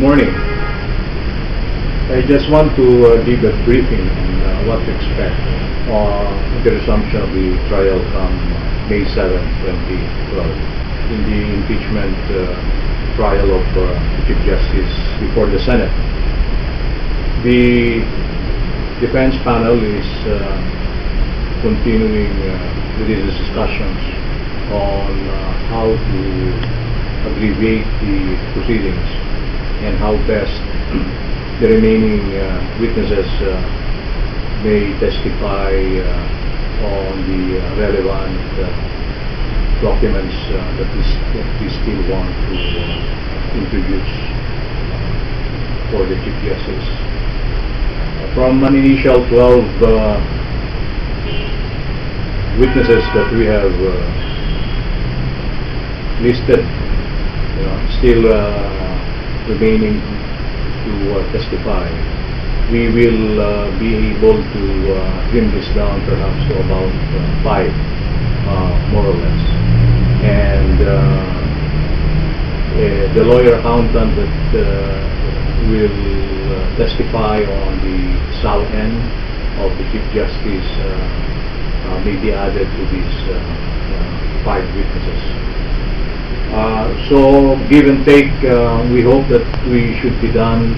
morning. I just want to give a briefing on what to expect on the resumption of the trial from May 7, 2012 in the impeachment trial of the Chief Justice before the Senate. The defense panel is continuing with its discussions on how to abbreviate the proceedings and how best the remaining witnesses may testify on the relevant documents that we still want to introduce for the Chief Justice. From an initial 12 witnesses that we have listed, still remaining to testify, we will be able to trim this down perhaps to about 5, more or less. And the lawyer accountant that will testify on the south end of the Chief Justice may be added to these 5 witnesses. So give and take, we hope that we should be done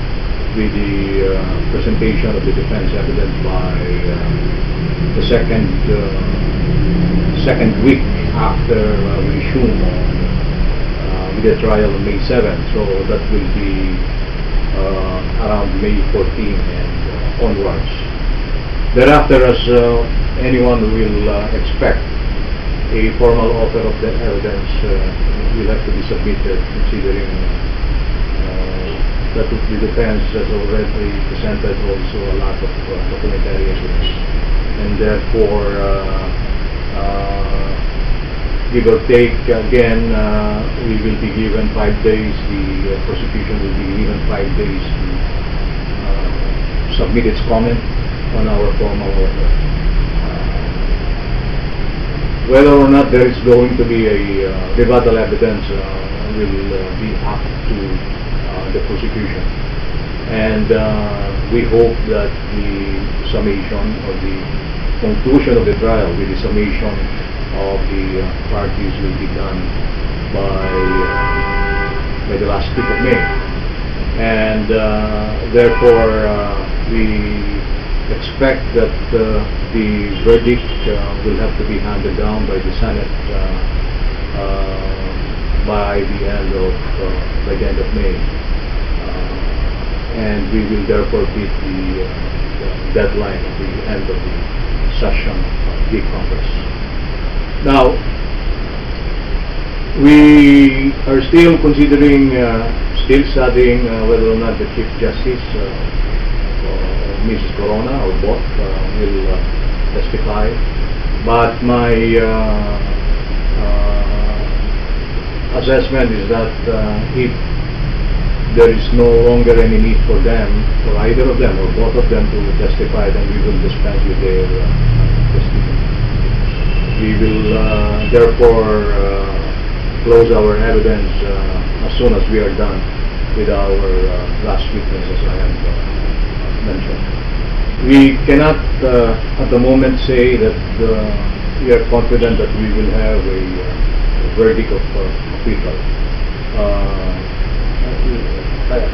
with the presentation of the defense evidence by the second week after we resume with the trial on May 7. So that will be around May 14 and onwards. Thereafter, as anyone will expect, a formal offer of the evidence will have to be submitted, considering that the defense has already presented also a lot of documentary evidence, and therefore, give or take, again, we will be given 5 days. The prosecution will be given 5 days to submit its comment on our formal offer. Whether or not there is going to be a rebuttal evidence will be up to the prosecution. And we hope that the summation or the conclusion of the trial with the summation of the parties will be done by the last week of May. And therefore, we expect that the verdict will have to be handed down by the Senate by the end of May, and we will therefore beat the deadline at the end of the session of the Congress. Now, we are still considering, still studying whether or not the Chief Justice, Mrs. Corona or both, will testify. But my assessment is that if there is no longer any need for them, for either of them or both of them to testify, then we will dispense with their testimony. We will therefore close our evidence as soon as we are done with our last witness, as I have mentioned. We cannot at the moment say that we are confident that we will have a verdict of acquittal.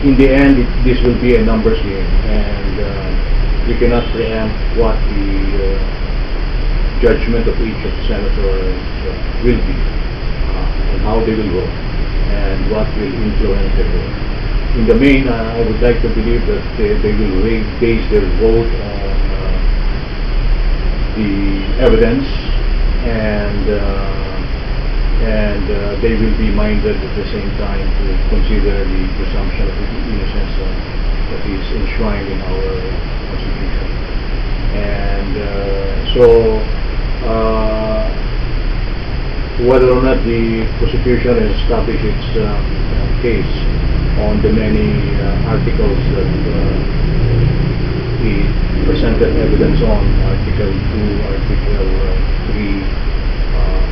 In the end, this will be a numbers game, and we cannot preempt what the judgment of each of the senators will be, and how they will vote, and what will influence their vote. In the main, I would like to believe that they will base their vote on the evidence, and they will be minded at the same time to consider the presumption of innocence that is enshrined in our Constitution. And so, whether or not the prosecution has established its case on the many articles that we presented evidence on, Article 2, Article 3,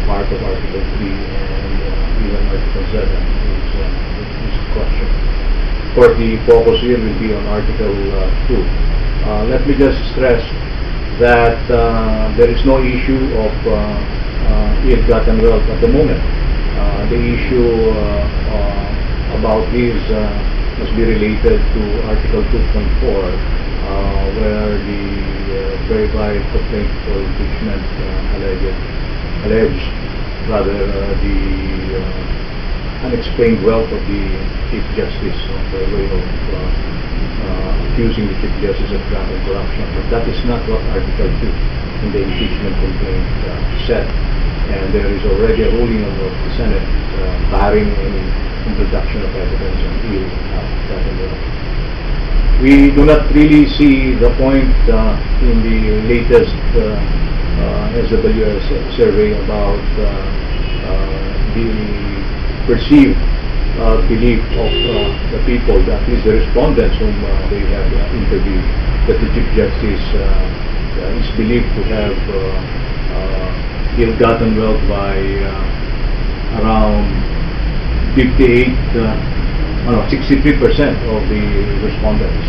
part of Article 3, and even Article 7 is question. course, the focus here will be on Article 2. Let me just stress that there is no issue of ill-gotten wealth at the moment. The issue about this must be related to Article 2.4, where the verified complaint for impeachment alleged the unexplained wealth of the Chief Justice by way of accusing the Chief Justice of graft and corruption. But that is not what Article 2 in the impeachment complaint said. And there is already a ruling of the Senate barring any introduction of evidence on ill-gotten wealth. We do not really see the point in the latest SWS survey about the perceived belief of the people, that is the respondents whom they have interviewed, that the Chief Justice is believed to have ill-gotten wealth by around 63% of the respondents.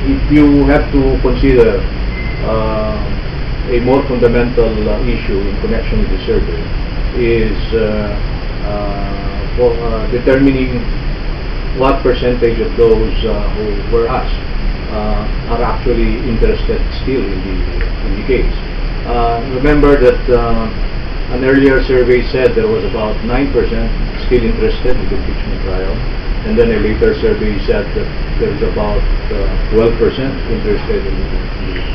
If you have to consider a more fundamental issue in connection with the survey is for determining what percentage of those who were asked are actually interested still in the case. Remember that an earlier survey said there was about 9% still interested in the impeachment trial, and then a later survey said that there is about 12% interested in the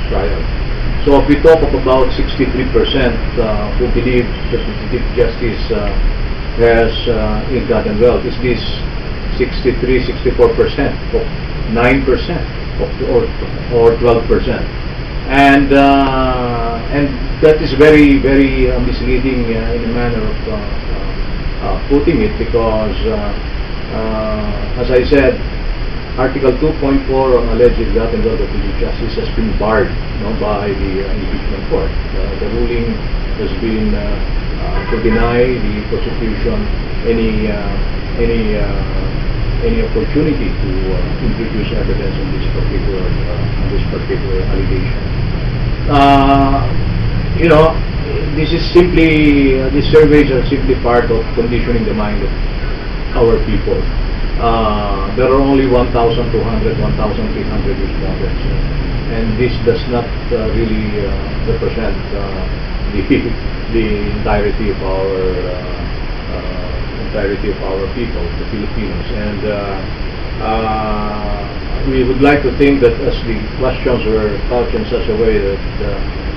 trial. So if we talk of about 63% who believe that the Chief Justice has ill-gotten wealth, is this 63-64% of 9% or 12%? And that is very, very misleading in a manner of putting it, because as I said, Article 2.4 on alleged ill-gotten wealth of the Chief Justice has been barred by the impeachment court. The ruling has been to deny the prosecution any opportunity to introduce evidence on this particular allegation. This is simply these surveys are simply part of conditioning the mind of our people. There are only 1,200, 1,300 respondents, and this does not really represent the entirety of our people, the Filipinos. And we would like to think that as the questions were couched in such a way that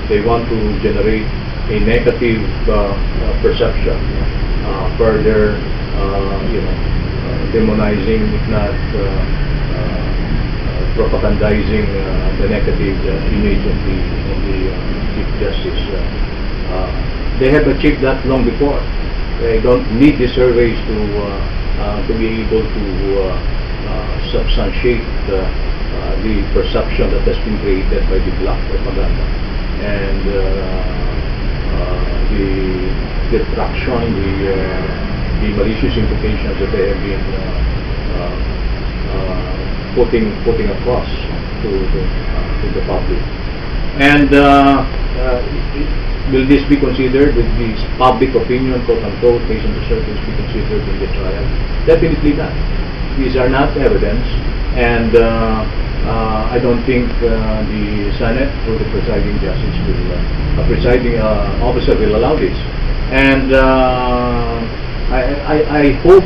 they want to generate a negative perception, further demonizing, if not propagandizing the negative image of the Chief Justice. They have achieved that long before. They don't need the surveys to be able to substantiate the perception that has been created by the black propaganda and the traction, the malicious implications that they have been putting across to the public. And will this be considered, will this public opinion, quote unquote, based on the surveys, be considered in the trial? Definitely not. These are not evidence, and I don't think the Senate or the presiding justice will, presiding officer will allow this. And I hope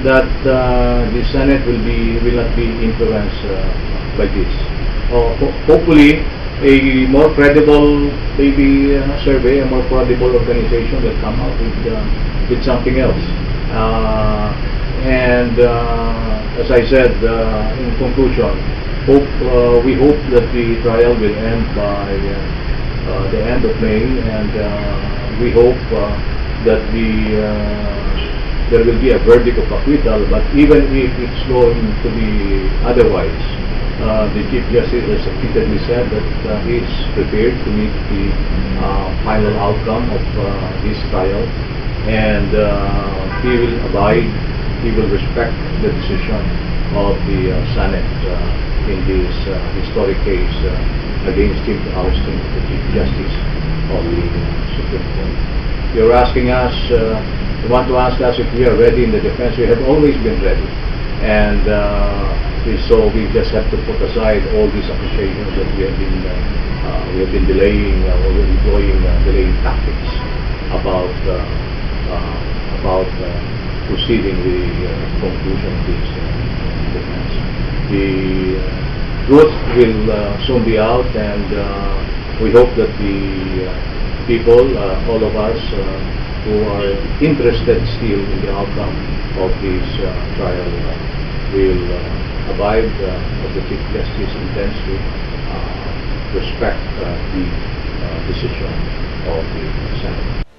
that the Senate will not be influenced by this. Hopefully, a more credible survey, a more credible organization will come out with something else. As I said in conclusion, we hope that the trial will end by the end of May, and we hope that there will be a verdict of acquittal. But even if it's going to be otherwise, the Chief Justice has repeatedly said that he is prepared to meet the final outcome of this trial, and he will abide he will respect the decision of the Senate in this historic case against him to ousting the Chief Justice of the Supreme Court. You're asking us, you want to ask us if we are ready in the defense. We have always been ready. And so we just have to put aside all these accusations that we have been delaying or we're employing delaying tactics about proceeding with the conclusion of this defense. The truth will soon be out, and we hope that the people, all of us who are interested still in the outcome of this trial, will abide as the Chief Justice intends to respect the decision of the Senate.